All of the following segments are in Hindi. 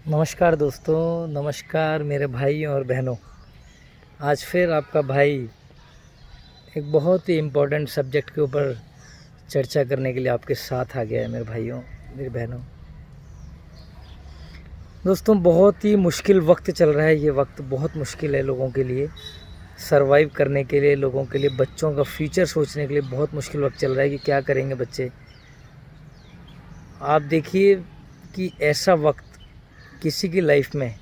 नमस्कार दोस्तों, नमस्कार मेरे भाइयों और बहनों। आज फिर आपका भाई एक बहुत ही इम्पोर्टेंट सब्जेक्ट के ऊपर चर्चा करने के लिए आपके साथ आ गया है। मेरे भाइयों, मेरी बहनों, दोस्तों, बहुत ही मुश्किल वक्त चल रहा है। ये वक्त बहुत मुश्किल है लोगों के लिए, सरवाइव करने के लिए, लोगों के लिए, बच्चों का फ्यूचर सोचने के लिए बहुत मुश्किल वक्त चल रहा है कि क्या करेंगे बच्चे। आप देखिए कि ऐसा वक्त किसी की लाइफ में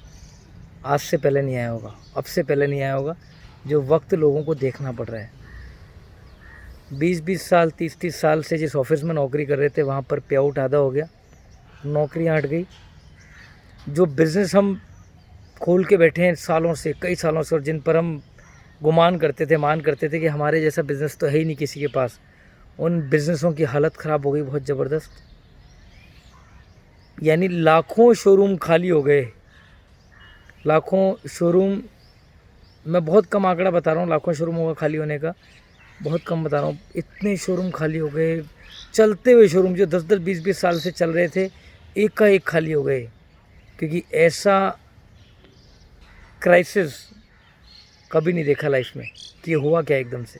आज से पहले नहीं आया होगा, अब से पहले नहीं आया होगा, जो वक्त लोगों को देखना पड़ रहा है। 20-20 साल, 30-30 साल से जिस ऑफिस में नौकरी कर रहे थे वहाँ पर पे आउट आधा हो गया, नौकरियाँ हट गई। जो बिज़नेस हम खोल के बैठे हैं सालों से, कई सालों से, और जिन पर हम गुमान करते थे, मान करते थे कि हमारे जैसा बिज़नेस तो है ही नहीं किसी के पास, उन बिज़नेसों की हालत ख़राब हो गई बहुत ज़बरदस्त। यानी लाखों शोरूम खाली हो गए, लाखों शोरूम। मैं बहुत कम आंकड़ा बता रहा हूँ लाखों शोरूमों का खाली होने का, बहुत कम बता रहा हूँ। इतने शोरूम खाली हो गए, चलते हुए शोरूम जो 10-10, 20-20 साल से चल रहे थे, एक का एक खाली हो गए। क्योंकि ऐसा क्राइसिस कभी नहीं देखा लाइफ में कि हुआ क्या एकदम से।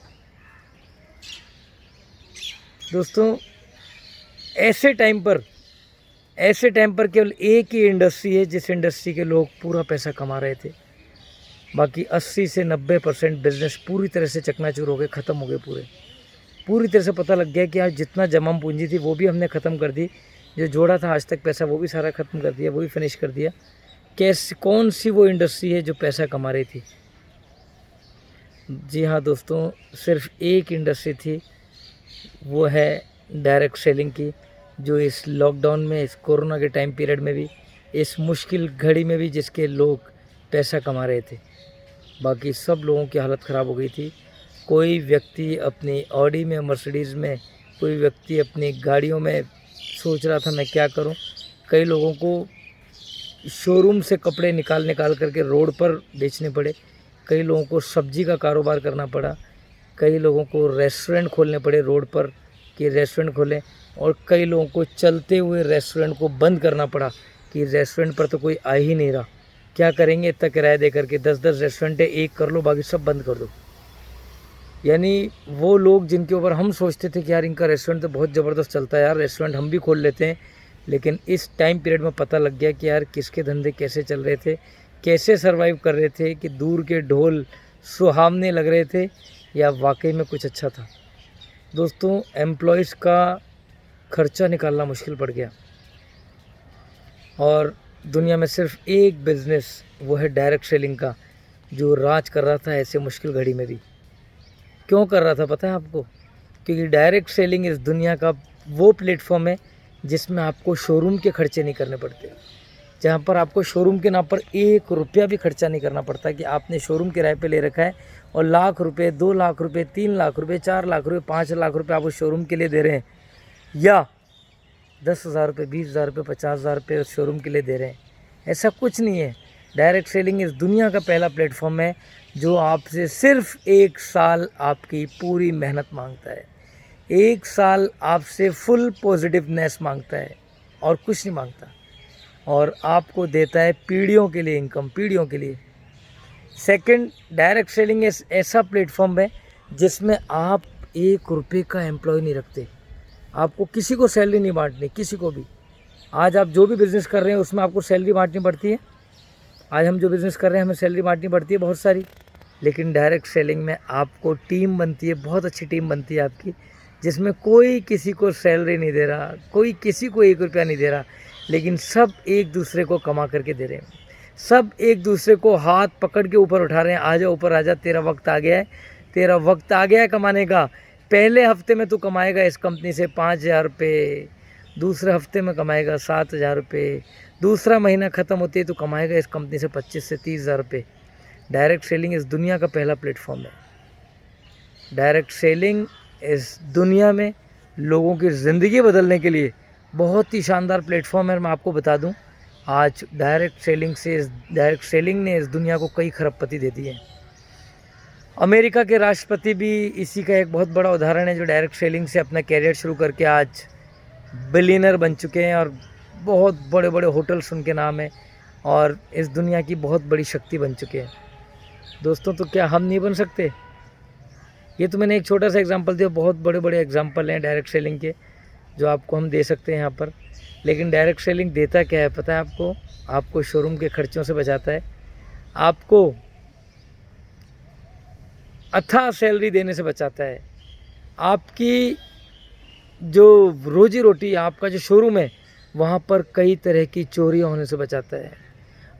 दोस्तों, ऐसे टाइम पर केवल एक ही इंडस्ट्री है जिस इंडस्ट्री के लोग पूरा पैसा कमा रहे थे। बाकी 80 से 90% बिजनेस पूरी तरह से चकनाचूर हो गए, ख़त्म हो गए पूरी तरह से। पता लग गया कि आज जितना जमा पूंजी थी वो भी हमने ख़त्म कर दी, जो जोड़ा था आज तक पैसा वो भी सारा ख़त्म कर दिया, वो भी फिनिश कर दिया। कौन सी वो इंडस्ट्री है जो पैसा कमा रही थी? जी हाँ दोस्तों, सिर्फ एक इंडस्ट्री थी, वो है डायरेक्ट सेलिंग की, जो इस लॉकडाउन में, इस कोरोना के टाइम पीरियड में भी, इस मुश्किल घड़ी में भी जिसके लोग पैसा कमा रहे थे। बाकी सब लोगों की हालत ख़राब हो गई थी। कोई व्यक्ति अपनी ऑडी में, मर्सिडीज़ में, कोई व्यक्ति अपनी गाड़ियों में सोच रहा था मैं क्या करूं। कई लोगों को शोरूम से कपड़े निकाल करके रोड पर बेचने पड़े, कई लोगों को सब्जी का कारोबार करना पड़ा, कई लोगों को रेस्टोरेंट खोलने पड़े रोड पर कि रेस्टोरेंट खोलें, और कई लोगों को चलते हुए रेस्टोरेंट को बंद करना पड़ा कि रेस्टोरेंट पर तो कोई आ ही नहीं रहा, क्या करेंगे इतना किराया दे करके। 10-10 रेस्टोरेंट है, एक कर लो, बाकी सब बंद कर दो। यानी वो लोग जिनके ऊपर हम सोचते थे कि यार इनका रेस्टोरेंट तो बहुत ज़बरदस्त चलता है, यार रेस्टोरेंट हम भी खोल लेते हैं, लेकिन इस टाइम पीरियड में पता लग गया कि यार किसके धंधे कैसे चल रहे थे, कैसे सर्वाइव कर रहे थे, कि दूर के ढोल सुहावने लग रहे थे या वाकई में कुछ अच्छा था। दोस्तों, एम्प्लॉयज़ का खर्चा निकालना मुश्किल पड़ गया, और दुनिया में सिर्फ एक बिज़नेस, वो है डायरेक्ट सेलिंग का, जो राज कर रहा था ऐसे मुश्किल घड़ी में भी। क्यों कर रहा था पता है आपको? क्योंकि डायरेक्ट सेलिंग इस दुनिया का वो प्लेटफॉर्म है जिसमें आपको शोरूम के खर्चे नहीं करने पड़ते, जहाँ पर आपको शोरूम के नाम पर 1 रुपया भी खर्चा नहीं करना पड़ता कि आपने शोरूम किराए पे ले रखा है और लाख रुपए, 2 लाख रुपए, 3 लाख रुपए, 4 लाख रुपए, 5 लाख रुपए आप उस शोरूम के लिए दे रहे हैं, या 10,000 रुपये, 20,000 रुपये, 50,000 रुपये उस शोरूम के लिए दे रहे हैं। ऐसा कुछ नहीं है। डायरेक्ट सेलिंग इस दुनिया का पहला प्लेटफॉर्म है जो आपसे सिर्फ 1 साल आपकी पूरी मेहनत मांगता है, 1 साल आपसे फुल पॉजिटिवनेस मांगता है और कुछ नहीं मांगता, और आपको देता है पीढ़ियों के लिए इनकम, पीढ़ियों के लिए। सेकंड, डायरेक्ट सेलिंग ऐसा प्लेटफॉर्म है जिसमें आप 1 रुपये का एम्प्लॉय नहीं रखते, आपको किसी को सैलरी नहीं बांटनी, किसी को भी। आज आप जो भी बिज़नेस कर रहे हैं उसमें आपको सैलरी बांटनी पड़ती है, आज हम जो बिज़नेस कर रहे हैं हमें सैलरी बांटनी पड़ती है बहुत सारी, लेकिन डायरेक्ट सेलिंग में आपको टीम बनती है, बहुत अच्छी टीम बनती है आपकी, जिसमें कोई किसी को सैलरी नहीं दे रहा, कोई किसी को 1 रुपया नहीं दे रहा, लेकिन सब एक दूसरे को कमा करके दे रहे हैं, सब एक दूसरे को हाथ पकड़ के ऊपर उठा रहे हैं। आ जा ऊपर, आ जा, तेरा वक्त आ गया है, तेरा वक्त आ गया है कमाने का। पहले हफ्ते में तू कमाएगा इस कंपनी से 5,000 रुपये, दूसरे हफ्ते में कमाएगा 7,000 रुपये, दूसरा महीना ख़त्म होते ही तो कमाएगा इस कंपनी से 25 से 30,000 रुपये। डायरेक्ट सेलिंग इस दुनिया का पहला प्लेटफॉर्म है। डायरेक्ट सेलिंग इस दुनिया में लोगों की ज़िंदगी बदलने के लिए बहुत ही शानदार प्लेटफॉर्म है। मैं आपको बता दूं, आज डायरेक्ट सेलिंग ने इस दुनिया को कई खरबपति दे दिए हैं। अमेरिका के राष्ट्रपति भी इसी का एक बहुत बड़ा उदाहरण है, जो डायरेक्ट सेलिंग से अपना कैरियर शुरू करके आज बिलियनर बन चुके हैं, और बहुत बड़े बड़े होटल्स उनके नाम है, और इस दुनिया की बहुत बड़ी शक्ति बन चुके हैं दोस्तों। तो क्या हम नहीं बन सकते? ये तो मैंने एक छोटा सा एग्जांपल दिया, बहुत बड़े बड़े एग्जांपल हैं डायरेक्ट सेलिंग के जो आपको हम दे सकते हैं यहाँ पर। लेकिन डायरेक्ट सेलिंग देता क्या है पता है आपको? आपको शोरूम के खर्चों से बचाता है, आपको अथाह सैलरी देने से बचाता है, आपकी जो रोजी रोटी, आपका जो शोरूम है वहाँ पर कई तरह की चोरियाँ होने से बचाता है,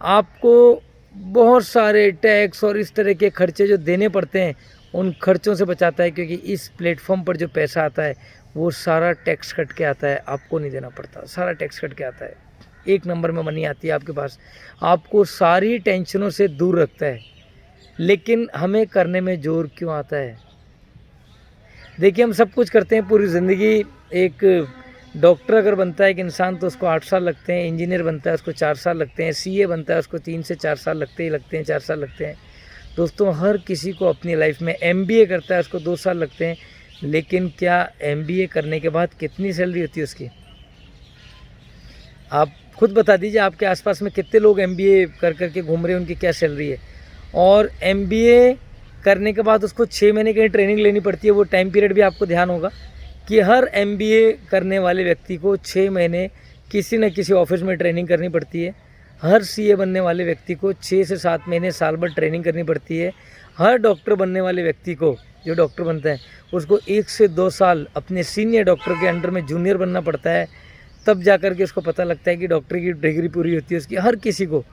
आपको बहुत सारे टैक्स और इस तरह के खर्चे जो देने पड़ते हैं उन खर्चों से बचाता है। क्योंकि इस प्लेटफॉर्म पर जो पैसा आता है वो सारा टैक्स कट के आता है, आपको नहीं देना पड़ता, सारा टैक्स कट के आता है। एक नंबर में मनी आती है आपके पास, आपको सारी टेंशनों से दूर रखता है। लेकिन हमें करने में जोर क्यों आता है? देखिए हम सब कुछ करते हैं पूरी ज़िंदगी। एक डॉक्टर अगर बनता है एक इंसान तो उसको 8 साल लगते हैं, इंजीनियर बनता है उसको 4 साल लगते हैं, सीए बनता है उसको 3 से 4 साल लगते हैं, 4 साल लगते हैं दोस्तों। हर किसी को अपनी लाइफ में एमबीए करता है उसको 2 साल लगते हैं। लेकिन क्या एमबीए करने के बाद कितनी सैलरी होती है उसकी? आप खुद बता दीजिए, आपके आसपास में कितने लोग एमबीए कर करके घूम रहे हैं, उनकी क्या सैलरी है? और एमबीए करने के बाद उसको 6 महीने की ट्रेनिंग लेनी पड़ती है। वो टाइम पीरियड भी आपको ध्यान होगा कि हर एमबीए करने वाले व्यक्ति को 6 महीने किसी न किसी ऑफिस में ट्रेनिंग करनी पड़ती है। हर सीए बनने वाले व्यक्ति को 6 से 7 महीने साल भर ट्रेनिंग करनी पड़ती है। हर डॉक्टर बनने वाले व्यक्ति को, जो डॉक्टर बनता है उसको 1 से 2 साल अपने सीनियर डॉक्टर के अंडर में जूनियर बनना पड़ता है, तब जा कर के उसको पता लगता है कि डॉक्टर की डिग्री पूरी होती है उसकी, हर किसी को।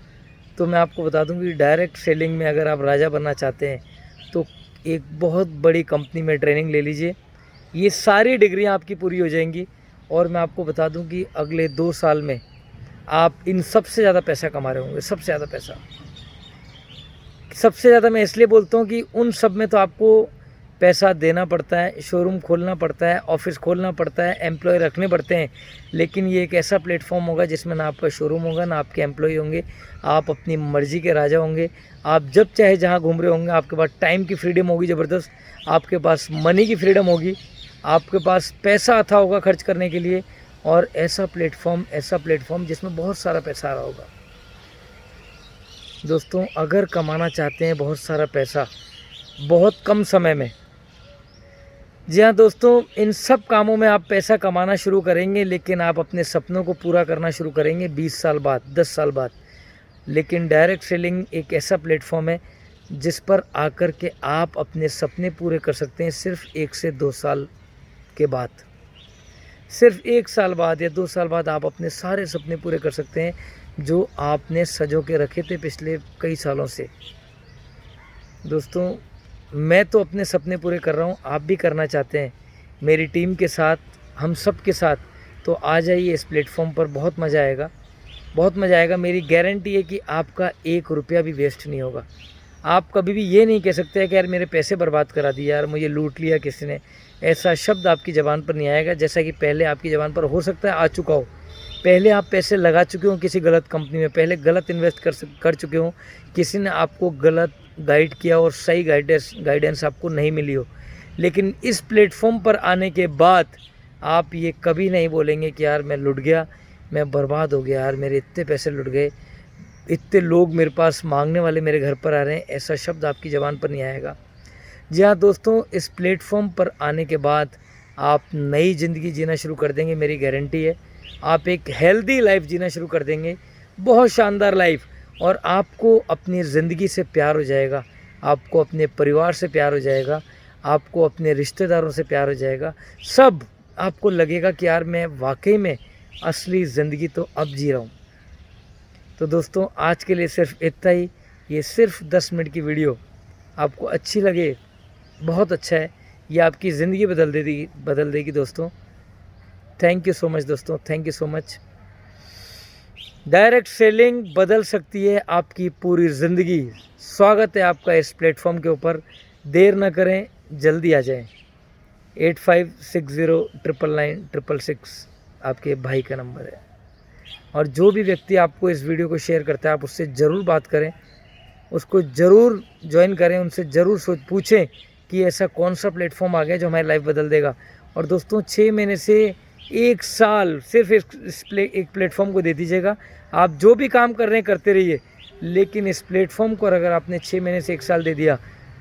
तो मैं आपको बता दूं कि डायरेक्ट सेलिंग में अगर आप राजा बनना चाहते हैं तो एक बहुत बड़ी कंपनी में ट्रेनिंग ले लीजिए, ये सारी डिग्रियां आपकी पूरी हो जाएंगी। और मैं आपको बता दूं कि अगले 2 साल में आप इन सबसे ज़्यादा पैसा कमा रहे होंगे, सबसे ज़्यादा पैसा। सबसे ज़्यादा मैं इसलिए बोलता हूँ कि उन सब में तो आपको पैसा देना पड़ता है, शोरूम खोलना पड़ता है, ऑफिस खोलना पड़ता है, एम्प्लॉय रखने पड़ते हैं। लेकिन ये एक ऐसा प्लेटफॉर्म होगा जिसमें ना आपका शोरूम होगा, ना आपके एम्प्लॉय होंगे, आप अपनी मर्ज़ी के राजा होंगे। आप जब चाहे जहाँ घूम रहे होंगे, आपके पास टाइम की फ्रीडम होगी ज़बरदस्त, आपके पास मनी की फ्रीडम होगी, आपके पास पैसा आता होगा खर्च करने के लिए। और ऐसा प्लेटफॉर्म जिसमें बहुत सारा पैसा आ रहा होगा दोस्तों। अगर कमाना चाहते हैं बहुत सारा पैसा बहुत कम समय में, जी हाँ दोस्तों, इन सब कामों में आप पैसा कमाना शुरू करेंगे, लेकिन आप अपने सपनों को पूरा करना शुरू करेंगे 20 साल बाद, 10 साल बाद। लेकिन डायरेक्ट सेलिंग एक ऐसा प्लेटफॉर्म है जिस पर आकर के आप अपने सपने पूरे कर सकते हैं सिर्फ 1 से 2 साल के बाद। सिर्फ 1 साल बाद या 2 साल बाद आप अपने सारे सपने पूरे कर सकते हैं जो आपने सजो के रखे थे पिछले कई सालों से। दोस्तों मैं तो अपने सपने पूरे कर रहा हूँ, आप भी करना चाहते हैं मेरी टीम के साथ, हम सब के साथ, तो आ जाइए इस प्लेटफॉर्म पर। बहुत मज़ा आएगा, बहुत मज़ा आएगा। मेरी गारंटी है कि आपका 1 रुपया भी वेस्ट नहीं होगा। आप कभी भी ये नहीं कह सकते कि यार मेरे पैसे बर्बाद करा दिए, यार मुझे लूट लिया किसी ने। ऐसा शब्द आपकी ज़बान पर नहीं आएगा, जैसा कि पहले आपकी ज़बान पर हो सकता है आ चुका हो। पहले आप पैसे लगा चुके हो किसी गलत कंपनी में, पहले गलत इन्वेस्ट कर चुके हो, किसी ने आपको गलत गाइड किया और सही गाइडेंस आपको नहीं मिली हो। लेकिन इस प्लेटफॉर्म पर आने के बाद आप ये कभी नहीं बोलेंगे कि यार मैं लुट गया, मैं बर्बाद हो गया, यार मेरे इतने पैसे लुट गए, इतने लोग मेरे पास मांगने वाले मेरे घर पर आ रहे हैं। ऐसा शब्द आपकी ज़बान पर नहीं आएगा। जी हाँ दोस्तों, इस प्लेटफॉर्म पर आने के बाद आप नई ज़िंदगी जीना शुरू कर देंगे, मेरी गारंटी है। आप एक हेल्दी लाइफ जीना शुरू कर देंगे, बहुत शानदार लाइफ। और आपको अपनी ज़िंदगी से प्यार हो जाएगा, आपको अपने परिवार से प्यार हो जाएगा, आपको अपने रिश्तेदारों से प्यार हो जाएगा। सब आपको लगेगा कि यार मैं वाकई में असली ज़िंदगी तो अब जी रहा हूँ। तो दोस्तों आज के लिए सिर्फ इतना ही। ये सिर्फ 10 मिनट की वीडियो आपको अच्छी लगे, बहुत अच्छा है, ये आपकी ज़िंदगी बदल देगी दोस्तों। थैंक यू सो मच दोस्तों, thank you so much. Direct selling बदल सकती है आपकी पूरी ज़िंदगी। स्वागत है आपका इस प्लेटफॉर्म के ऊपर। देर ना करें, जल्दी आ जाएं। 8560999666 आपके भाई का नंबर है। और जो भी व्यक्ति आपको इस वीडियो को शेयर करता है, आप उससे ज़रूर बात करें, उसको ज़रूर ज्वाइन करें, उनसे ज़रूर पूछें कि ऐसा कौन सा प्लेटफॉर्म आ गया जो हमारी लाइफ बदल देगा। और दोस्तों 6 महीने से 1 साल सिर्फ एक प्लेटफॉर्म को दे दीजिएगा। आप जो भी काम कर रहे हैं करते रहिए, लेकिन इस प्लेटफॉर्म को अगर आपने 6 महीने से 1 साल दे दिया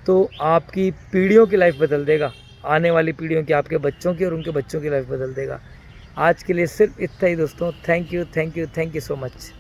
तो आपकी पीढ़ियों की लाइफ बदल देगा, आने वाली पीढ़ियों की, आपके बच्चों की और उनके बच्चों की लाइफ बदल देगा। आज के लिए सिर्फ इतना ही दोस्तों। Thank you, thank you, thank you so much.